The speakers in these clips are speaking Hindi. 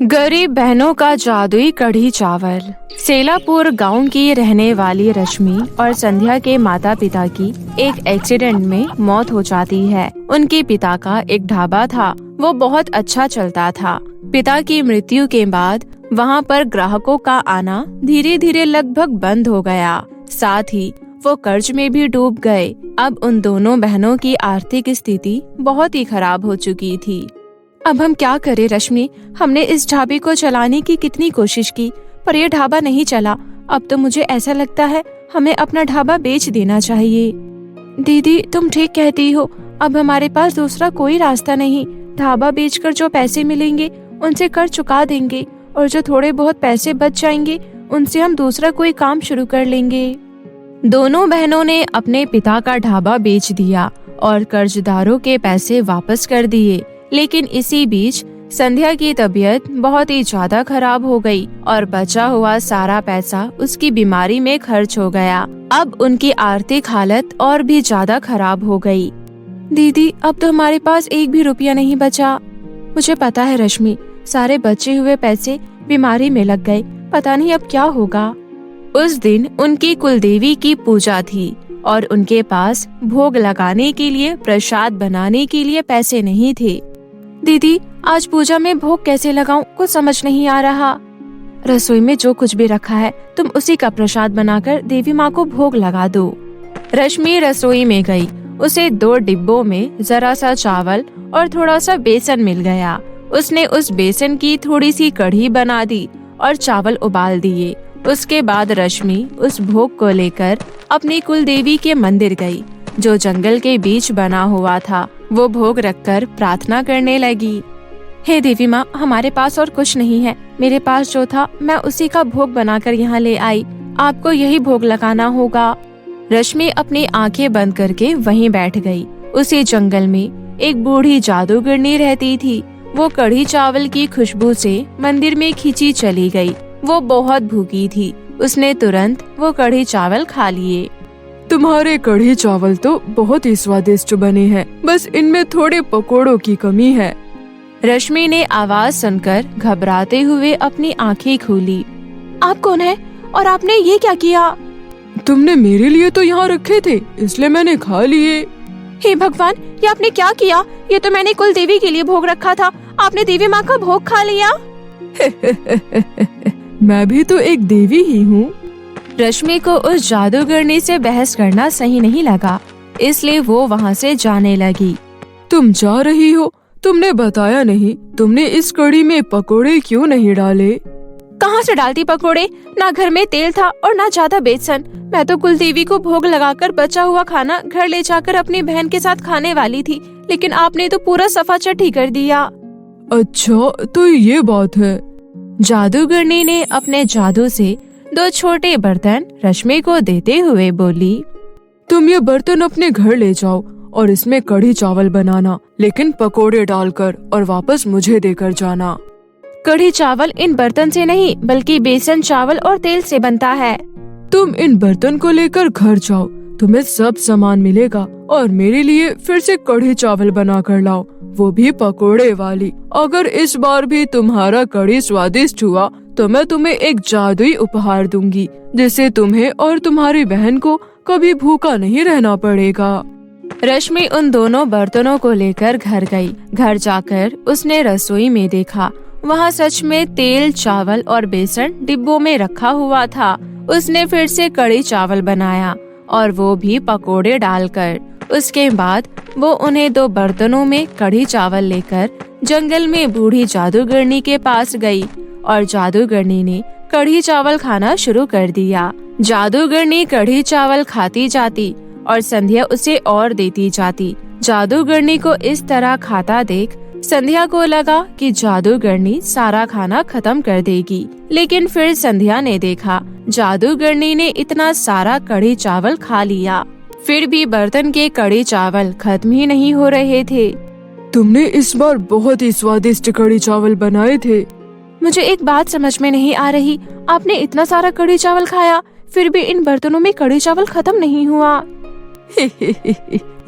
गरीब बहनों का जादुई कढ़ी चावल। सेलापुर गांव की रहने वाली रश्मि और संध्या के माता पिता की एक एक्सीडेंट में मौत हो जाती है। उनके पिता का एक ढाबा था, वो बहुत अच्छा चलता था। पिता की मृत्यु के बाद वहां पर ग्राहकों का आना धीरे धीरे लगभग बंद हो गया। साथ ही वो कर्ज में भी डूब गए। अब उन दोनों बहनों की आर्थिक स्थिति बहुत ही खराब हो चुकी थी। अब हम क्या करें रश्मि? हमने इस ढाबे को चलाने की कितनी कोशिश की, पर यह ढाबा नहीं चला। अब तो मुझे ऐसा लगता है हमें अपना ढाबा बेच देना चाहिए। दीदी, तुम ठीक कहती हो। अब हमारे पास दूसरा कोई रास्ता नहीं। ढाबा बेचकर जो पैसे मिलेंगे उनसे कर्ज चुका देंगे, और जो थोड़े बहुत पैसे बच जाएंगे उनसे हम दूसरा कोई काम शुरू कर लेंगे। दोनों बहनों ने अपने पिता का ढाबा बेच दिया और कर्जदारों के पैसे वापस कर दिए। लेकिन इसी बीच संध्या की तबीयत बहुत ही ज्यादा खराब हो गई और बचा हुआ सारा पैसा उसकी बीमारी में खर्च हो गया। अब उनकी आर्थिक हालत और भी ज्यादा खराब हो गई। दीदी, अब तो हमारे पास एक भी रुपया नहीं बचा। मुझे पता है रश्मि, सारे बचे हुए पैसे बीमारी में लग गए। पता नहीं अब क्या होगा। उस दिन उनकी कुलदेवी की पूजा थी और उनके पास भोग लगाने के लिए, प्रसाद बनाने के लिए पैसे नहीं थे। दीदी, आज पूजा में भोग कैसे लगाऊं? कुछ समझ नहीं आ रहा। रसोई में जो कुछ भी रखा है तुम उसी का प्रसाद बनाकर देवी माँ को भोग लगा दो। रश्मि रसोई में गई। उसे 2 डिब्बों में जरा सा चावल और थोड़ा सा बेसन मिल गया। उसने उस बेसन की थोड़ी सी कढ़ी बना दी और चावल उबाल दिए। उसके बाद रश्मि उस भोग को लेकर अपनी कुलदेवी के मंदिर गई, जो जंगल के बीच बना हुआ था। वो भोग रखकर प्रार्थना करने लगी। हे देवी माँ, हमारे पास और कुछ नहीं है। मेरे पास जो था मैं उसी का भोग बनाकर यहाँ ले आई। आपको यही भोग लगाना होगा। रश्मि अपनी आंखें बंद करके वहीं बैठ गई। उसी जंगल में एक बूढ़ी जादूगरनी रहती थी। वो कढ़ी चावल की खुशबू से मंदिर में खींची चली गई। वो बहुत भूखी थी। उसने तुरंत वो कढ़ी चावल खा लिए। तुम्हारे कढ़ी चावल तो बहुत ही स्वादिष्ट बने हैं, बस इनमें थोड़े पकोड़ों की कमी है। रश्मि ने आवाज सुनकर घबराते हुए अपनी आंखें खोली। आप कौन है और आपने ये क्या किया? तुमने मेरे लिए तो यहाँ रखे थे, इसलिए मैंने खा लिए। हे भगवान, ये आपने क्या किया? ये तो मैंने कुल देवी के लिए भोग रखा था। आपने देवी माँ का भोग खा लिया। मैं भी तो एक देवी ही हूँ। रश्मि को उस जादूगरनी से बहस करना सही नहीं लगा, इसलिए वो वहाँ से जाने लगी। तुम जा रही हो? तुमने बताया नहीं। तुमने इस कढ़ी में पकोड़े क्यों नहीं डाले? कहाँ से डालती पकोड़े? ना घर में तेल था और ना ज्यादा बेसन। मैं तो कुलदेवी को भोग लगाकर बचा हुआ खाना घर ले जाकर अपनी बहन के साथ खाने वाली थी, लेकिन आपने तो पूरा सफाचट ही कर दिया। अच्छा, तो ये बात है। जादूगरनी ने अपने जादू से 2 छोटे बर्तन रश्मि को देते हुए बोली, तुम ये बर्तन अपने घर ले जाओ और इसमें कढ़ी चावल बनाना, लेकिन पकोड़े डालकर, और वापस मुझे देकर जाना। कढ़ी चावल इन बर्तन से नहीं बल्कि बेसन, चावल और तेल से बनता है। तुम इन बर्तन को लेकर घर जाओ, तुम्हें सब सामान मिलेगा, और मेरे लिए फिर से कढ़ी चावल बना कर लाओ, वो भी पकोड़े वाली। अगर इस बार भी तुम्हारा कढ़ी स्वादिष्ट हुआ तो मैं तुम्हें एक जादुई उपहार दूंगी, जिससे तुम्हें और तुम्हारी बहन को कभी भूखा नहीं रहना पड़ेगा। रश्मि उन दोनों बर्तनों को लेकर घर गई। घर जाकर उसने रसोई में देखा, वहाँ सच में तेल, चावल और बेसन डिब्बों में रखा हुआ था। उसने फिर से कढ़ी चावल बनाया, और वो भी पकोड़े डालकर। उसके बाद वो उन्हें 2 बर्तनों में कढ़ी चावल लेकर जंगल में बूढ़ी जादूगरनी के पास गई, और जादूगरनी ने कढ़ी चावल खाना शुरू कर दिया। जादूगरनी कढ़ी चावल खाती जाती और संध्या उसे और देती जाती। जादूगरनी को इस तरह खाता देख संध्या को लगा कि जादूगरनी सारा खाना खत्म कर देगी, लेकिन फिर संध्या ने देखा जादूगरनी ने इतना सारा कढ़ी चावल खा लिया, फिर भी बर्तन के कढ़ी चावल खत्म ही नहीं हो रहे थे। तुमने इस बार बहुत ही स्वादिष्ट कढ़ी चावल बनाए थे। मुझे एक बात समझ में नहीं आ रही, आपने इतना सारा कढ़ी चावल खाया, फिर भी इन बर्तनों में कढ़ी चावल खत्म नहीं हुआ।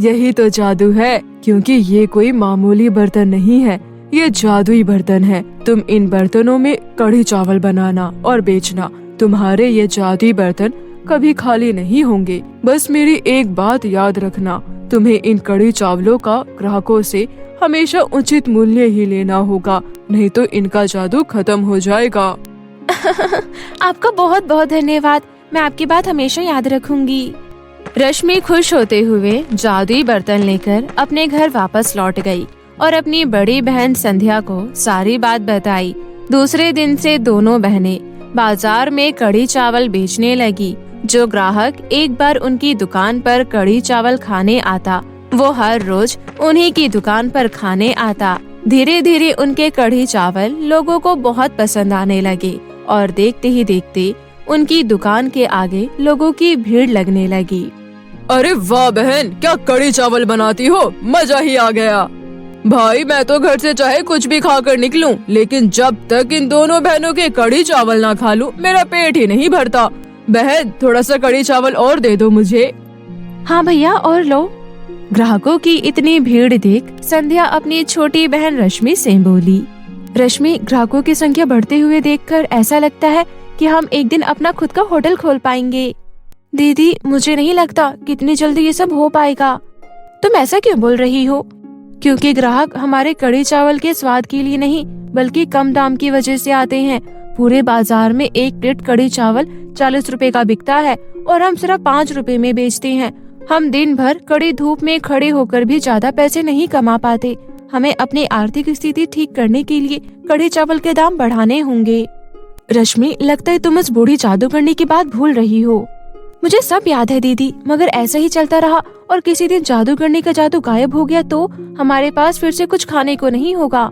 यही तो जादू है, क्योंकि ये कोई मामूली बर्तन नहीं है। ये जादुई बर्तन है। तुम इन बर्तनों में कढ़ी चावल बनाना और बेचना। तुम्हारे ये जादुई बर्तन कभी खाली नहीं होंगे। बस मेरी एक बात याद रखना, तुम्हें इन कढ़ी चावलों का ग्राहकों से हमेशा उचित मूल्य ही लेना होगा, नहीं तो इनका जादू खत्म हो जाएगा। आपका बहुत बहुत धन्यवाद, मैं आपकी बात हमेशा याद रखूंगी। रश्मि खुश होते हुए जादुई बर्तन लेकर अपने घर वापस लौट गई और अपनी बड़ी बहन संध्या को सारी बात बताई। दूसरे दिन से दोनों बहनें बाजार में कढ़ी चावल बेचने लगी। जो ग्राहक एक बार उनकी दुकान पर कढ़ी चावल खाने आता, वो हर रोज उन्हीं की दुकान पर खाने आता। धीरे धीरे उनके कढ़ी चावल लोगों को बहुत पसंद आने लगे और देखते ही देखते उनकी दुकान के आगे लोगों की भीड़ लगने लगी। अरे वाह बहन, क्या कढ़ी चावल बनाती हो, मजा ही आ गया। भाई मैं तो घर से चाहे कुछ भी खाकर निकलूं, लेकिन जब तक इन दोनों बहनों के कढ़ी चावल ना खा लूं, मेरा पेट ही नहीं भरता। बहन थोड़ा सा कढ़ी चावल और दे दो मुझे। हाँ भैया और लो। ग्राहकों की इतनी भीड़ देख संध्या अपनी छोटी बहन रश्मि से बोली। रश्मि, ग्राहकों की संख्या बढ़ते हुए देखकर ऐसा लगता है कि हम एक दिन अपना खुद का होटल खोल पाएंगे। दीदी, मुझे नहीं लगता कितनी जल्दी ये सब हो पाएगा। तुम ऐसा क्यों बोल रही हो? क्योंकि ग्राहक हमारे कढ़ी चावल के स्वाद के लिए नहीं, बल्कि कम दाम की वजह से आते हैं। पूरे बाजार में एक प्लेट कढ़ी चावल 40 रुपए का बिकता है और हम सिर्फ 5 रुपए में बेचते हैं। हम दिन भर कड़ी धूप में खड़े होकर भी ज्यादा पैसे नहीं कमा पाते। हमें अपनी आर्थिक स्थिति ठीक करने के लिए कढ़ी चावल के दाम बढ़ाने होंगे। रश्मि, लगता है तुम उस बूढ़ी जादूगरनी की बात भूल रही हो। मुझे सब याद है दीदी, मगर ऐसा ही चलता रहा और किसी दिन जादूगरनी का जादू गायब हो गया तो हमारे पास फिर से कुछ खाने को नहीं होगा।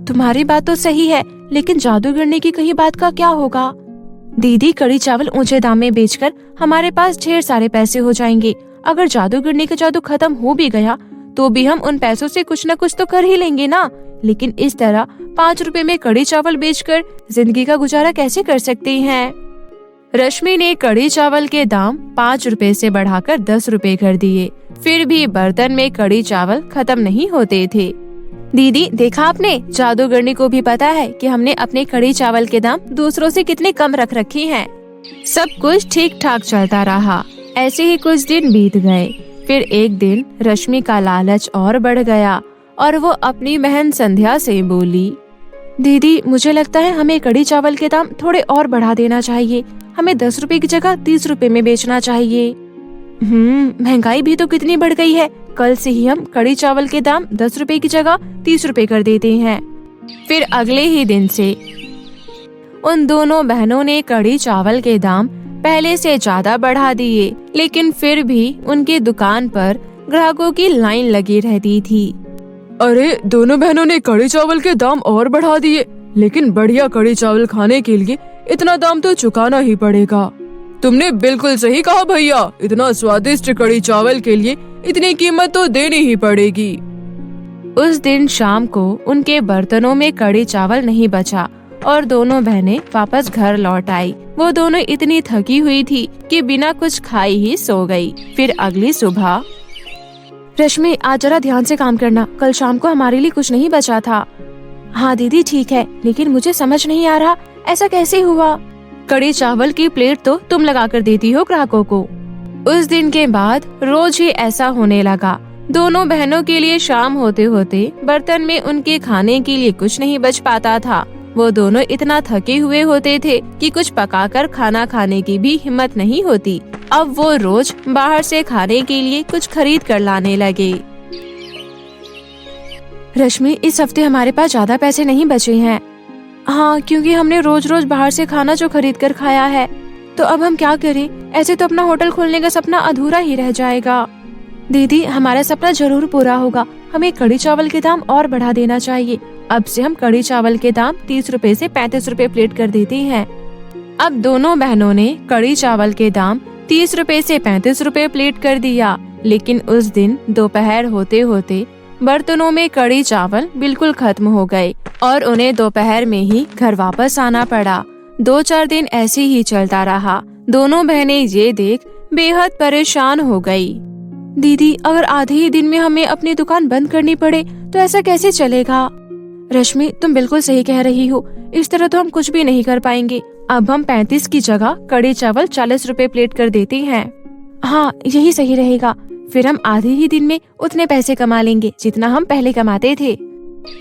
तुम्हारी बात तो सही है, लेकिन जादूगरनी की कही बात का क्या होगा? दीदी, कढ़ी चावल ऊंचे दाम में बेचकर हमारे पास ढेर सारे पैसे हो जाएंगे। अगर जादूगरनी का जादू खत्म हो भी गया तो भी हम उन पैसों से कुछ न कुछ तो कर ही लेंगे ना। लेकिन इस तरह 5 रुपए में कढ़ी चावल बेचकर जिंदगी का गुजारा कैसे कर सकते हैं? रश्मि ने कढ़ी चावल के दाम 5 रुपए से बढ़ाकर 10 रुपए कर दिए। फिर भी बर्तन में कढ़ी चावल खत्म नहीं होते थे। दीदी, देखा आपने, जादूगरनी को भी पता है कि हमने अपने कढ़ी चावल के दाम दूसरों से कितने कम रख रखे हैं। सब कुछ ठीक ठाक चलता रहा। ऐसे ही कुछ दिन बीत गए। फिर एक दिन रश्मि का लालच और बढ़ गया और वो अपनी बहन संध्या से बोली, दीदी, मुझे लगता है हमें कढ़ी चावल के दाम थोड़े और बढ़ा देना चाहिए। हमें 10 रुपए की जगह 30 रुपए में बेचना चाहिए। महंगाई भी तो कितनी बढ़ गई है। कल से ही हम कढ़ी चावल के दाम 10 रुपए की जगह 30 रुपए कर देते हैं। फिर अगले ही दिन से उन दोनों बहनों ने कढ़ी चावल के दाम पहले से ज्यादा बढ़ा दिए, लेकिन फिर भी उनकी दुकान पर ग्राहकों की लाइन लगी रहती थी। अरे, दोनों बहनों ने कढ़ी चावल के दाम और बढ़ा दिए, लेकिन बढ़िया कढ़ी चावल खाने के लिए इतना दाम तो चुकाना ही पड़ेगा। तुमने बिल्कुल सही कहा भैया, इतना स्वादिष्ट कढ़ी चावल के लिए इतनी कीमत तो देनी ही पड़ेगी। उस दिन शाम को उनके बर्तनों में कढ़ी चावल नहीं बचा और दोनों बहनें वापस घर लौट आई। वो दोनों इतनी थकी हुई थी कि बिना कुछ खाई ही सो गई। फिर अगली सुबह, रश्मि, आज जरा ध्यान से काम करना, कल शाम को हमारे लिए कुछ नहीं बचा था। हाँ दीदी, ठीक है, लेकिन मुझे समझ नहीं आ रहा ऐसा कैसे हुआ। कढ़ी चावल की प्लेट तो तुम लगा कर देती हो ग्राहकों को। उस दिन के बाद रोज ही ऐसा होने लगा। दोनों बहनों के लिए शाम होते होते बर्तन में उनके खाने के लिए कुछ नहीं बच पाता था। वो दोनों इतना थके हुए होते थे कि कुछ पकाकर खाना खाने की भी हिम्मत नहीं होती। अब वो रोज बाहर से खाने के लिए कुछ खरीद कर लाने लगे। रश्मि, इस हफ्ते हमारे पास ज्यादा पैसे नहीं बचे हैं। हाँ, क्योंकि हमने रोज रोज बाहर से खाना जो खरीद कर खाया है। तो अब हम क्या करें? ऐसे तो अपना होटल खोलने का सपना अधूरा ही रह जाएगा। दीदी, हमारा सपना जरूर पूरा होगा। हमें कढ़ी चावल के दाम और बढ़ा देना चाहिए। अब से हम कढ़ी चावल के दाम 30 रुपए से 35 रुपए प्लेट कर देते हैं। अब दोनों बहनों ने कढ़ी चावल के दाम 30 रुपए से 35 रुपए प्लेट कर दिया। लेकिन उस दिन दोपहर होते होते बर्तनों में कढ़ी चावल बिल्कुल खत्म हो गए और उन्हें दोपहर में ही घर वापस आना पड़ा। 2-4 दिन ऐसे ही चलता रहा। दोनों बहनें ये देख बेहद परेशान हो गई। दीदी, अगर आधे ही दिन में हमें अपनी दुकान बंद करनी पड़े तो ऐसा कैसे चलेगा? रश्मि, तुम बिल्कुल सही कह रही हो। इस तरह तो हम कुछ भी नहीं कर पाएंगे। अब हम 35 की जगह कड़ी चावल 40 रुपए प्लेट कर देते हैं। हाँ, यही सही रहेगा। फिर हम आधे ही दिन में उतने पैसे कमा लेंगे जितना हम पहले कमाते थे।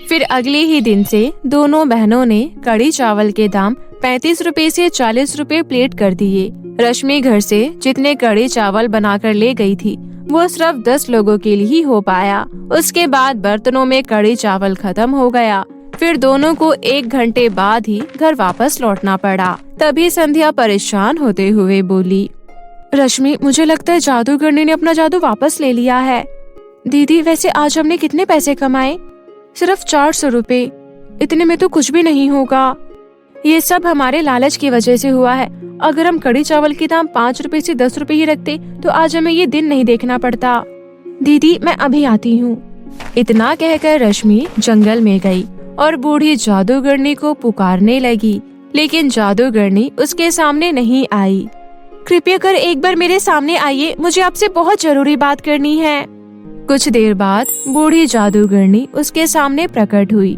फिर अगले ही दिन से दोनों बहनों ने कड़ी चावल के दाम 35 रुपए से 40 रुपए प्लेट कर दिए। रश्मि घर से जितने कड़ी चावल बनाकर ले गई थी वो सिर्फ 10 लोगों के लिए ही हो पाया। उसके बाद बर्तनों में कड़ी चावल खत्म हो गया। फिर दोनों को 1 घंटे बाद ही घर वापस लौटना पड़ा। तभी संध्या परेशान होते हुए बोली, रश्मि, मुझे लगता है जादूगरनी ने अपना जादू वापस ले लिया है। दीदी, वैसे आज हमने कितने पैसे कमाए? सिर्फ 400 रुपए। इतने में तो कुछ भी नहीं होगा। ये सब हमारे लालच की वजह से हुआ है। अगर हम कड़ी चावल के दाम 5 रुपए से 10 रुपए ही रखते तो आज हमें ये दिन नहीं देखना पड़ता। दीदी, मैं अभी आती हूँ। इतना कहकर रश्मि जंगल में गई और बूढ़ी जादूगरनी को पुकारने लगी, लेकिन जादूगरनी उसके सामने नहीं आई। कृपया कर एक बार मेरे सामने आइए, मुझे आपसे बहुत जरूरी बात करनी है। कुछ देर बाद बूढ़ी जादूगरनी उसके सामने प्रकट हुई।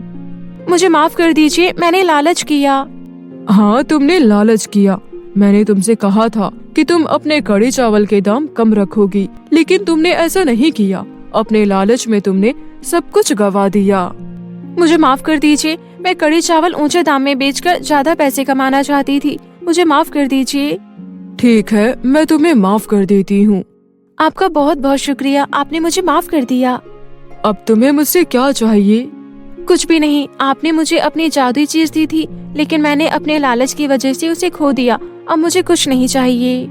मुझे माफ कर दीजिए, मैंने लालच किया। हाँ, तुमने लालच किया। मैंने तुमसे कहा था कि तुम अपने कड़ी चावल के दाम कम रखोगी, लेकिन तुमने ऐसा नहीं किया। अपने लालच में तुमने सब कुछ गवा दिया। मुझे माफ कर दीजिए, मैं कड़ी चावल ऊंचे दाम में बेचकर ज्यादा पैसे कमाना चाहती थी। मुझे माफ कर दीजिए। ठीक है, मैं तुम्हें माफ कर देती हूँ। आपका बहुत बहुत शुक्रिया, आपने मुझे माफ कर दिया। अब तुम्हें मुझसे क्या चाहिए? कुछ भी नहीं। आपने मुझे अपनी जादुई चीज दी थी, लेकिन मैंने अपने लालच की वजह से उसे खो दिया। अब मुझे कुछ नहीं चाहिए।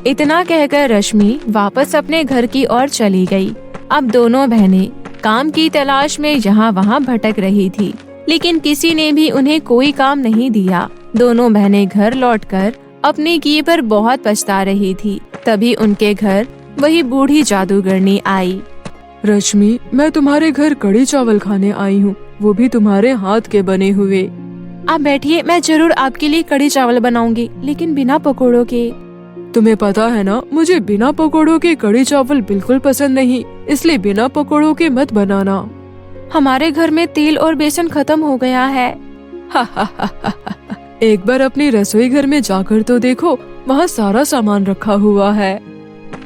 इतना कहकर रश्मि वापस अपने घर की ओर चली गई। अब दोनों बहनें काम की तलाश में यहाँ वहाँ भटक रही थी, लेकिन किसी ने भी उन्हें कोई काम नहीं दिया। दोनों बहनें घर लौटकर अपने किए पर बहुत पछता रही थी। तभी उनके घर वही बूढ़ी जादूगरनी आई। रश्मि, मैं तुम्हारे घर कड़ी चावल खाने आई हूँ, वो भी तुम्हारे हाथ के बने हुए। आप बैठिए, मैं जरूर आपके लिए कड़ी चावल बनाऊंगी, लेकिन बिना पकौड़ों के। तुम्हें पता है ना, मुझे बिना पकौड़ों के कड़ी चावल बिल्कुल पसंद नहीं, इसलिए बिना पकौड़ों के मत बनाना। हमारे घर में तेल और बेसन खत्म हो गया है। एक बार अपनी रसोई घर में जाकर तो देखो, वहाँ सारा सामान रखा हुआ है।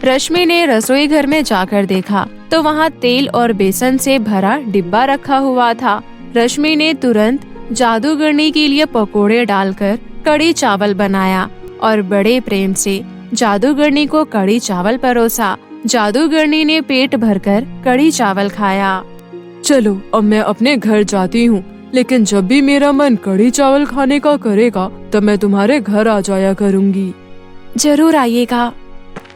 रश्मि ने रसोई घर में जाकर देखा तो वहाँ तेल और बेसन से भरा डिब्बा रखा हुआ था। रश्मि ने तुरंत जादूगरनी के लिए पकोड़े डालकर कड़ी चावल बनाया और बड़े प्रेम से जादूगरनी को कड़ी चावल परोसा। जादूगरनी ने पेट भरकर कड़ी चावल खाया। चलो, अब मैं अपने घर जाती हूँ, लेकिन जब भी मेरा मन कड़ी चावल खाने का करेगा तब मैं तुम्हारे घर आ जाया करूँगी। जरूर आइएगा।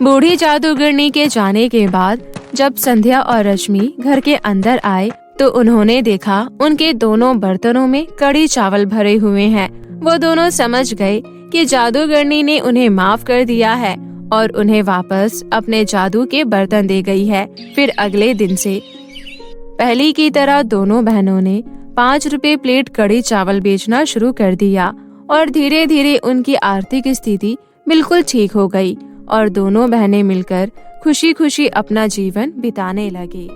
बूढ़ी जादूगरनी के जाने के बाद जब संध्या और रश्मि घर के अंदर आए तो उन्होंने देखा उनके दोनों बर्तनों में कड़ी चावल भरे हुए हैं। वो दोनों समझ गए कि जादूगरनी ने उन्हें माफ कर दिया है और उन्हें वापस अपने जादू के बर्तन दे गई है। फिर अगले दिन से पहले की तरह दोनों बहनों ने 5 रुपए प्लेट कड़ी चावल बेचना शुरू कर दिया और धीरे धीरे उनकी आर्थिक स्थिति बिल्कुल ठीक हो गई और दोनों बहनें मिलकर खुशी खुशी अपना जीवन बिताने लगी।